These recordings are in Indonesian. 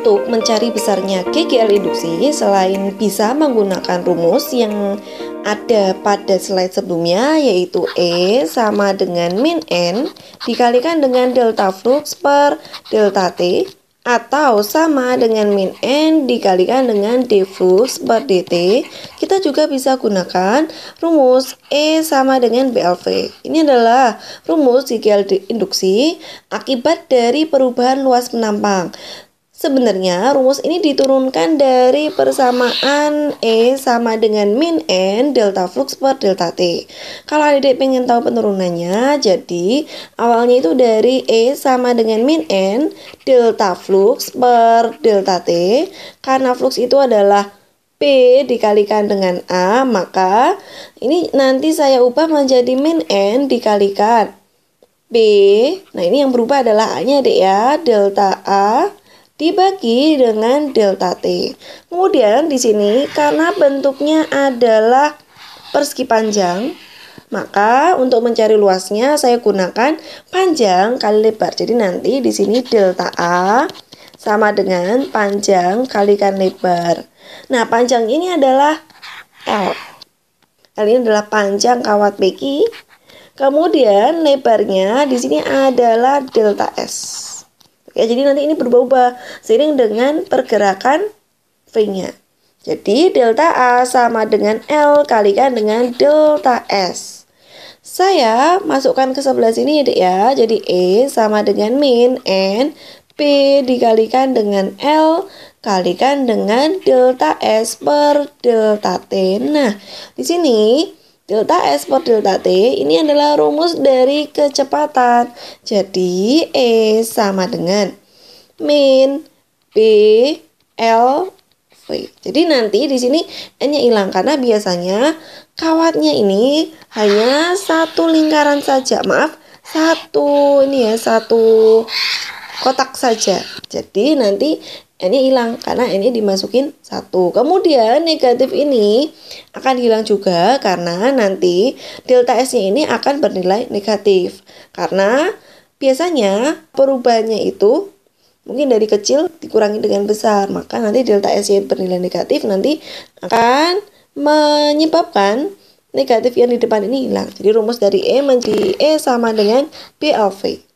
untuk mencari besarnya GGL induksi, selain bisa menggunakan rumus yang ada pada slide sebelumnya, yaitu E sama dengan min N dikalikan dengan delta flux per delta T, atau sama dengan min N dikalikan dengan d flux per dt, kita juga bisa gunakan rumus E sama dengan BLV. Ini adalah rumus GGL induksi akibat dari perubahan luas penampang. Sebenarnya rumus ini diturunkan dari persamaan E sama dengan min N delta flux per delta T. Kalau adik pengen tahu penurunannya, jadi awalnya itu dari E sama dengan min N delta flux per delta T. Karena flux itu adalah P dikalikan dengan A, maka ini nanti saya ubah menjadi min N dikalikan P. Nah, ini yang berubah adalah A-nya dek ya, delta A dibagi dengan delta T. Kemudian di sini karena bentuknya adalah persegi panjang, maka untuk mencari luasnya saya gunakan panjang kali lebar. Jadi nanti di sini delta A sama dengan panjang kalikan lebar. Nah, panjang ini adalah L. L ini adalah panjang kawat PQ. Kemudian lebarnya di sini adalah delta S. Ya, jadi nanti ini berubah-ubah seiring dengan pergerakan V-nya. Jadi delta A sama dengan L kalikan dengan delta S. Saya masukkan ke sebelah sini ya dek ya. Jadi E sama dengan min N P dikalikan dengan L kalikan dengan delta S per delta T. Nah, di sini delta S per delta T ini adalah rumus dari kecepatan. Jadi E sama dengan min P L V. Jadi nanti di sini N-nya hilang karena biasanya kawatnya ini hanya satu lingkaran saja. Maaf, satu kotak saja. Jadi nanti N-nya hilang karena N-nya dimasukin 1. Kemudian negatif ini akan hilang juga karena nanti delta S-nya ini akan bernilai negatif. Karena biasanya perubahannya itu mungkin dari kecil dikurangi dengan besar. Maka nanti delta S-nya bernilai negatif nanti akan menyebabkan negatif yang di depan ini hilang. Jadi rumus dari E menjadi E sama dengan BLV.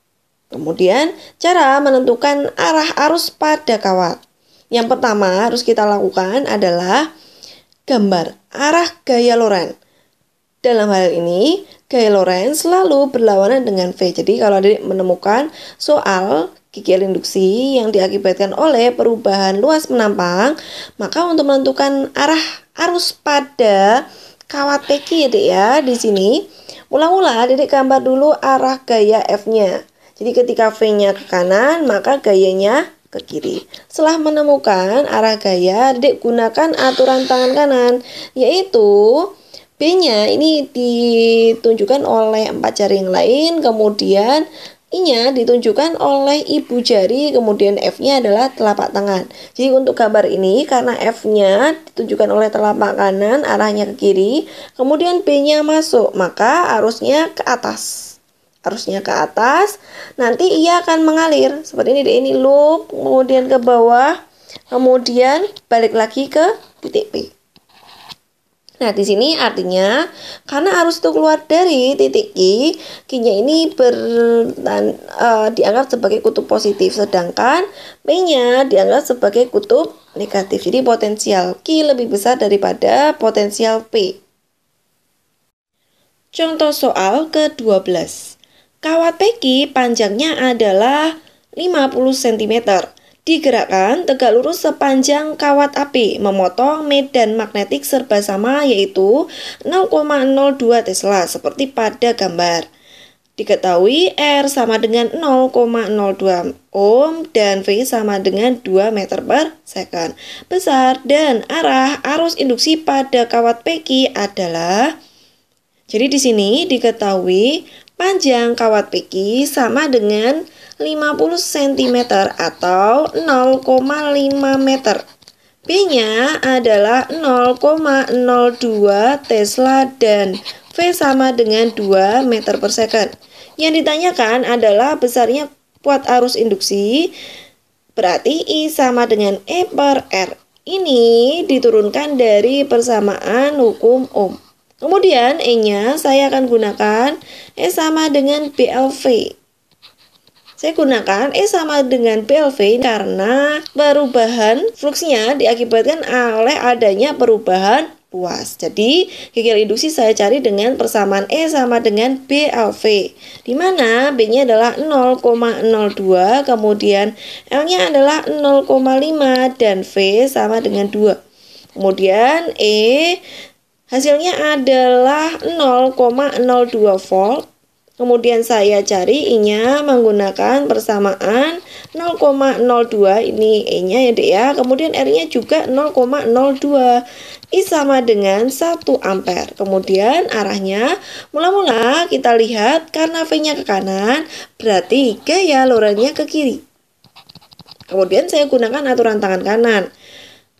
Kemudian, cara menentukan arah arus pada kawat. Yang pertama harus kita lakukan adalah gambar arah gaya Lorentz. Dalam hal ini, gaya Lorentz selalu berlawanan dengan V. Jadi, kalau adik menemukan soal GGL induksi yang diakibatkan oleh perubahan luas penampang, maka untuk menentukan arah arus pada kawat PQ ya dek ya, di sini mula-mula adik gambar dulu arah gaya F-nya. Jadi ketika V-nya ke kanan, maka gayanya ke kiri. Setelah menemukan arah gaya, adik gunakan aturan tangan kanan, yaitu B-nya ini ditunjukkan oleh 4 jari yang lain, kemudian I-nya ditunjukkan oleh ibu jari, kemudian F-nya adalah telapak tangan. Jadi untuk gambar ini, karena F-nya ditunjukkan oleh telapak kanan, arahnya ke kiri, kemudian B-nya masuk, maka arusnya ke atas. Nanti ia akan mengalir seperti ini loop, kemudian ke bawah, kemudian balik lagi ke titik P. Nah, di sini artinya karena arus itu keluar dari titik Q, Q-nya ini dianggap sebagai kutub positif, sedangkan P-nya dianggap sebagai kutub negatif. Jadi potensial Q lebih besar daripada potensial P. Contoh soal ke-12. Kawat PQ panjangnya adalah 50 cm. Digerakkan tegak lurus sepanjang kawat api, memotong medan magnetik serba sama yaitu 0,02 Tesla seperti pada gambar. Diketahui R sama dengan 0,02 ohm dan V sama dengan 2 meter per second. Besar dan arah arus induksi pada kawat PQ adalah, jadi di sini diketahui panjang kawat PQ sama dengan 50 cm atau 0,5 meter. B-nya adalah 0,02 Tesla dan V sama dengan 2 meter per second. Yang ditanyakan adalah besarnya kuat arus induksi Berarti I sama dengan E per R. Ini diturunkan dari persamaan hukum Ohm. Kemudian E-nya saya akan gunakan E sama dengan BLV. Saya gunakan E sama dengan BLV karena perubahan fluksnya diakibatkan oleh adanya perubahan luas. Jadi, GGL induksi saya cari dengan persamaan E sama dengan BLV. Di mana B-nya adalah 0,02, kemudian L-nya adalah 0,5 dan V sama dengan 2. Kemudian E hasilnya adalah 0,02 volt. Kemudian saya cari I-nya menggunakan persamaan 0,02, ini E-nya ya Dek ya. Kemudian R-nya juga 0,02. I sama dengan 1 ampere. Kemudian arahnya mula-mula kita lihat karena V-nya ke kanan, berarti gaya lorennya ke kiri. Kemudian saya gunakan aturan tangan kanan.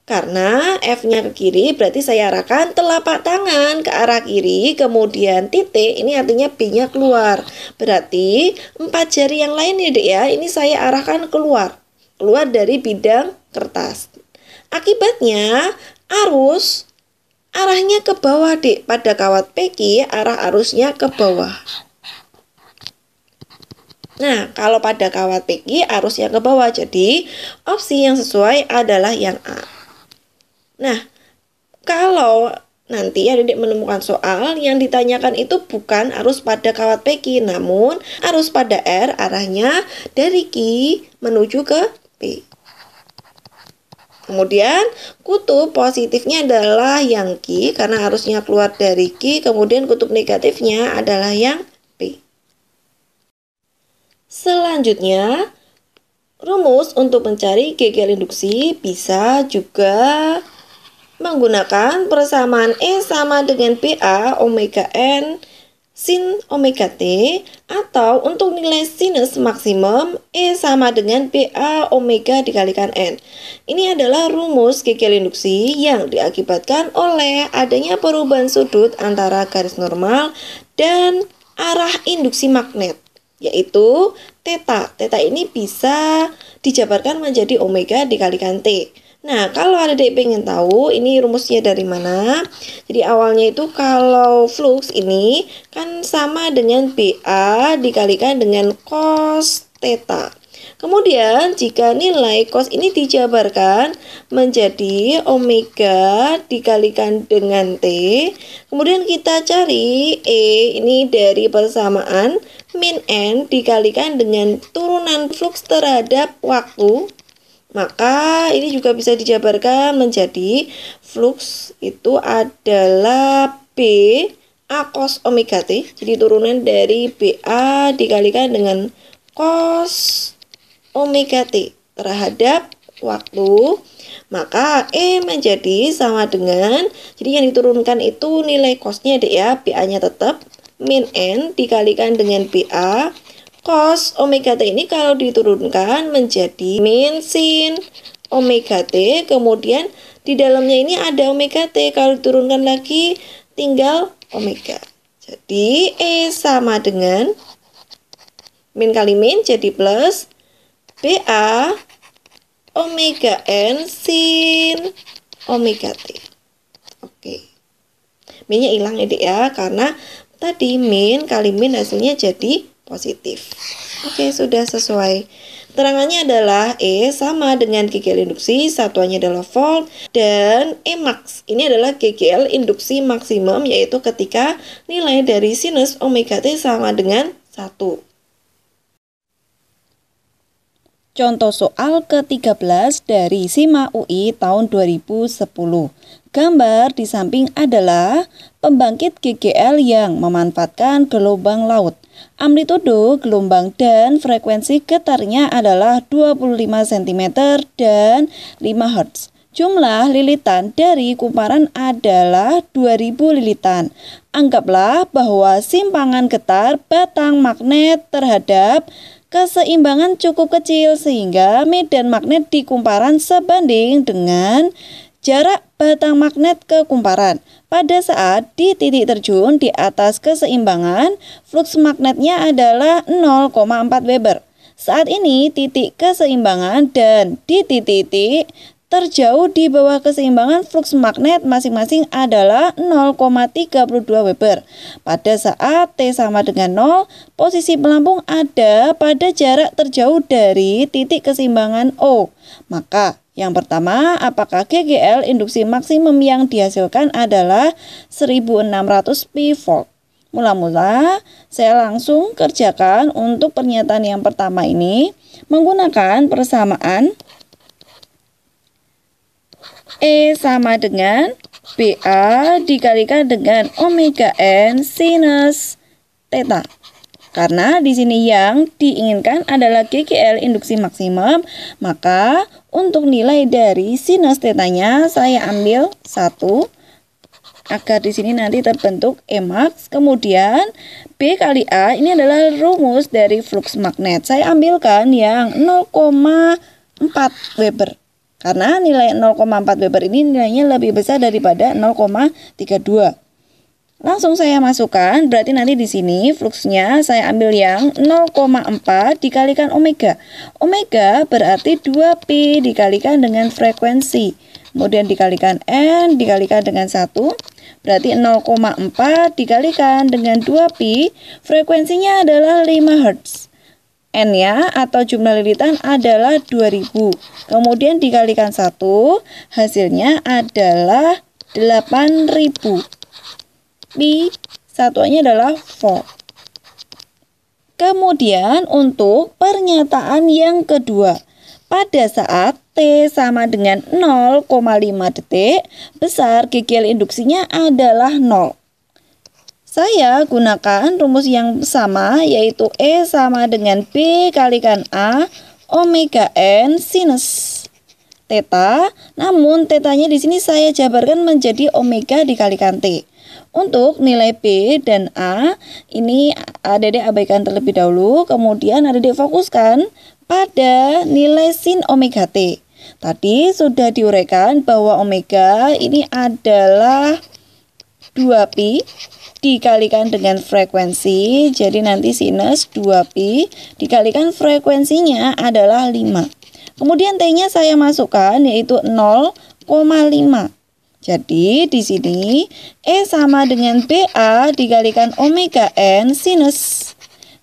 Karena F-nya ke kiri, berarti saya arahkan telapak tangan ke arah kiri, kemudian titik, ini artinya B-nya keluar. Berarti 4 jari yang lain ya Dek ya, ini saya arahkan keluar dari bidang kertas. Akibatnya, arus arahnya ke bawah Dek. Pada kawat PQ, arah arusnya ke bawah. Nah, kalau pada kawat PQ, arusnya ke bawah. Jadi, opsi yang sesuai adalah yang A. Nah, kalau nanti adik menemukan soal yang ditanyakan itu bukan arus pada kawat PQ, namun arus pada R arahnya dari Q menuju ke P. Kemudian kutub positifnya adalah yang Q karena arusnya keluar dari Q, kemudian kutub negatifnya adalah yang P. Selanjutnya, rumus untuk mencari GGL induksi bisa juga menggunakan persamaan E sama dengan BA omega N sin omega T, atau untuk nilai sinus maksimum E sama dengan BA omega dikalikan N. Ini adalah rumus GGL induksi yang diakibatkan oleh adanya perubahan sudut antara garis normal dan arah induksi magnet, yaitu theta. Theta ini bisa dijabarkan menjadi omega dikalikan T. Nah, kalau adik pengen tahu ini rumusnya dari mana, jadi awalnya itu kalau flux ini kan sama dengan BA dikalikan dengan cos theta. Kemudian jika nilai cos ini dijabarkan menjadi omega dikalikan dengan T, kemudian kita cari E ini dari persamaan min N dikalikan dengan turunan flux terhadap waktu, maka ini juga bisa dijabarkan menjadi flux itu adalah B A cos omega T. Jadi turunan dari BA dikalikan dengan cos omega T terhadap waktu. Maka E menjadi sama dengan, jadi yang diturunkan itu nilai cosnya deh ya, BA-nya tetap min N dikalikan dengan BA. Cos omega T ini kalau diturunkan menjadi min sin omega T, kemudian di dalamnya ini ada omega T, kalau diturunkan lagi tinggal omega. Jadi E sama dengan min kali min jadi plus BA omega N sin omega T. Oke. Minnya hilang ya Dek ya, karena tadi min kali min hasilnya jadi positif. Oke, sudah sesuai. Terangannya adalah E sama dengan GGL induksi, satuannya adalah volt, dan E max. Ini adalah GGL induksi maksimum, yaitu ketika nilai dari sinus omega T sama dengan 1. Contoh soal ke-13 dari SIMA UI tahun 2010. Gambar di samping adalah pembangkit GGL yang memanfaatkan gelombang laut. Amplitudo gelombang dan frekuensi getarnya adalah 25 cm dan 5 Hz. Jumlah lilitan dari kumparan adalah 2000 lilitan. Anggaplah bahwa simpangan getar batang magnet terhadap keseimbangan cukup kecil sehingga medan magnet di kumparan sebanding dengan jarak batang magnet ke kumparan. Pada saat di titik terjun di atas keseimbangan, flux magnetnya adalah 0,4 Weber. Saat ini titik keseimbangan dan di titik-titik terjauh di bawah keseimbangan flux magnet masing-masing adalah 0,32 Weber. Pada saat T sama dengan 0, posisi pelampung ada pada jarak terjauh dari titik keseimbangan O. Maka yang pertama, apakah GGL induksi maksimum yang dihasilkan adalah 1600 pi volt? Mula-mula saya langsung kerjakan untuk pernyataan yang pertama ini menggunakan persamaan E sama dengan BA dikalikan dengan omega N sinus theta. Karena di sini yang diinginkan adalah GGL induksi maksimum, maka untuk nilai dari sinus theta-nya saya ambil 1 agar di sini nanti terbentuk E max. Kemudian B kali A ini adalah rumus dari flux magnet. Saya ambilkan yang 0,4 Weber. Karena nilai 0,4 Weber ini nilainya lebih besar daripada 0,32. Langsung saya masukkan, berarti nanti di sini fluxnya saya ambil yang 0,4 dikalikan omega. Omega berarti 2pi dikalikan dengan frekuensi. Kemudian dikalikan N dikalikan dengan 1. Berarti 0,4 dikalikan dengan 2pi, frekuensinya adalah 5 Hz. N-nya atau jumlah lilitan adalah 2000. Kemudian dikalikan 1, hasilnya adalah 8000. Pi satuannya adalah volt. Kemudian untuk pernyataan yang kedua, pada saat T sama dengan 0,5 detik, besar GGL induksinya adalah 0. Saya gunakan rumus yang sama, yaitu E sama dengan B kalikan A omega N sinus theta. Namun tetanya di sini saya jabarkan menjadi omega dikalikan T. Untuk nilai B dan A ini Adik abaikan terlebih dahulu, kemudian Adik fokuskan pada nilai sin omega T. Tadi sudah diuraikan bahwa omega ini adalah 2pi dikalikan dengan frekuensi, jadi nanti sinus 2pi dikalikan frekuensinya adalah 5. Kemudian T-nya saya masukkan yaitu 0,5. Jadi di sini E sama dengan BA dikalikan omega N sinus.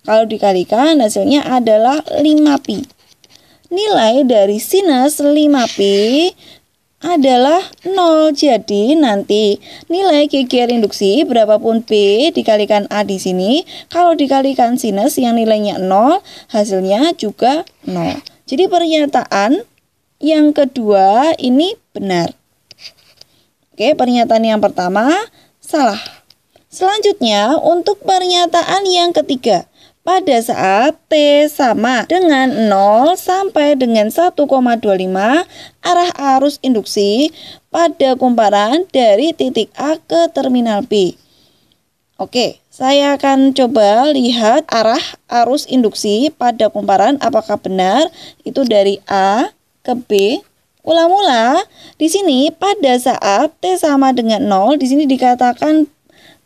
Kalau dikalikan hasilnya adalah 5pi. Nilai dari sinus 5pi adalah 0. Jadi nanti nilai GGL induksi berapapun B dikalikan A di sini, kalau dikalikan sinus yang nilainya 0, hasilnya juga 0. Jadi pernyataan yang kedua ini benar. Oke, pernyataan yang pertama salah. Selanjutnya untuk pernyataan yang ketiga, pada saat T sama dengan 0 sampai dengan 1,25, arah arus induksi pada kumparan dari titik A ke terminal B. Oke, saya akan coba lihat arah arus induksi pada kumparan apakah benar itu dari A ke B. Mula-mula di sini pada saat T sama dengan 0, di sini dikatakan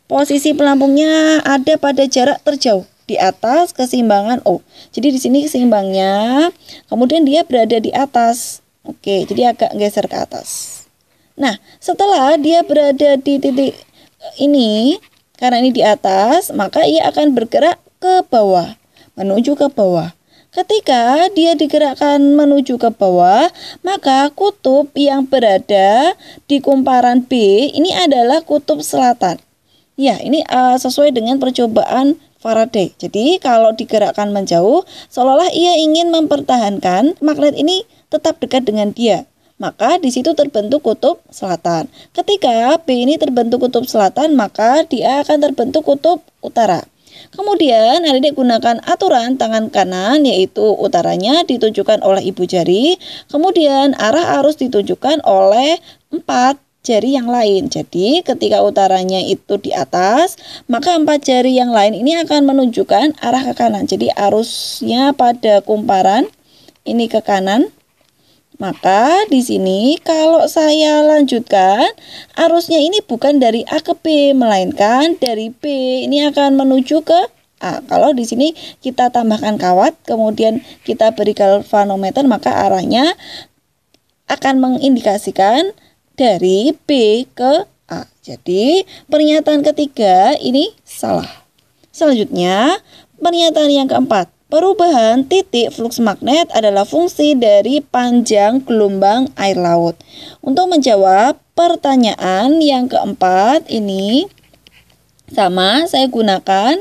posisi pelampungnya ada pada jarak terjauh di atas keseimbangan O. Jadi di sini keseimbangnya, kemudian dia berada di atas. Oke, jadi agak geser ke atas. Nah, setelah dia berada di titik ini, karena ini di atas, maka ia akan bergerak ke bawah, menuju ke bawah. Ketika dia digerakkan menuju ke bawah, maka kutub yang berada di kumparan B ini adalah kutub selatan. Ya, ini sesuai dengan percobaan Faraday. Jadi kalau digerakkan menjauh, seolah-olah ia ingin mempertahankan magnet ini tetap dekat dengan dia. Maka di situ terbentuk kutub selatan. Ketika B ini terbentuk kutub selatan, maka dia akan terbentuk kutub utara. Kemudian adik gunakan aturan tangan kanan, yaitu utaranya ditunjukkan oleh ibu jari, kemudian arah arus ditunjukkan oleh 4 jari yang lain. Jadi ketika utaranya itu di atas, maka 4 jari yang lain ini akan menunjukkan arah ke kanan. Jadi arusnya pada kumparan ini ke kanan. Maka di sini kalau saya lanjutkan, arusnya ini bukan dari A ke B, melainkan dari B ini akan menuju ke A. Kalau di sini kita tambahkan kawat, kemudian kita beri galvanometer, maka arahnya akan mengindikasikan dari B ke A. Jadi, pernyataan ketiga ini salah. Selanjutnya, pernyataan yang keempat. Perubahan titik fluks magnet adalah fungsi dari panjang gelombang air laut. Untuk menjawab pertanyaan yang keempat ini, sama, saya gunakan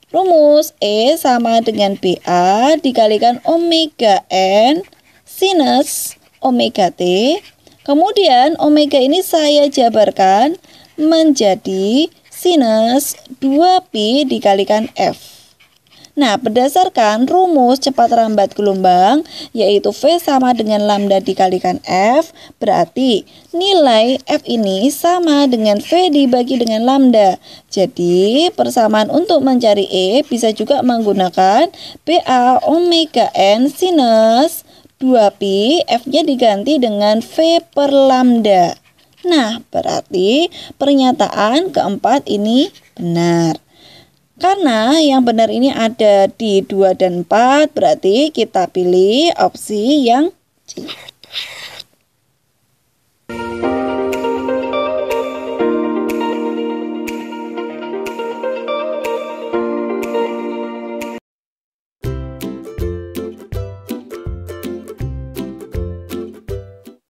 rumus E sama dengan BA dikalikan omega N sinus omega T. Kemudian omega ini saya jabarkan menjadi sinus 2pi dikalikan F. Nah, berdasarkan rumus cepat rambat gelombang, yaitu V sama dengan lambda dikalikan F, berarti nilai F ini sama dengan V dibagi dengan lambda. Jadi, persamaan untuk mencari E bisa juga menggunakan BA omega N sinus 2pi, F-nya diganti dengan V per lambda. Nah, berarti pernyataan keempat ini benar. Karena yang benar ini ada di 2 dan 4, berarti kita pilih opsi yang C.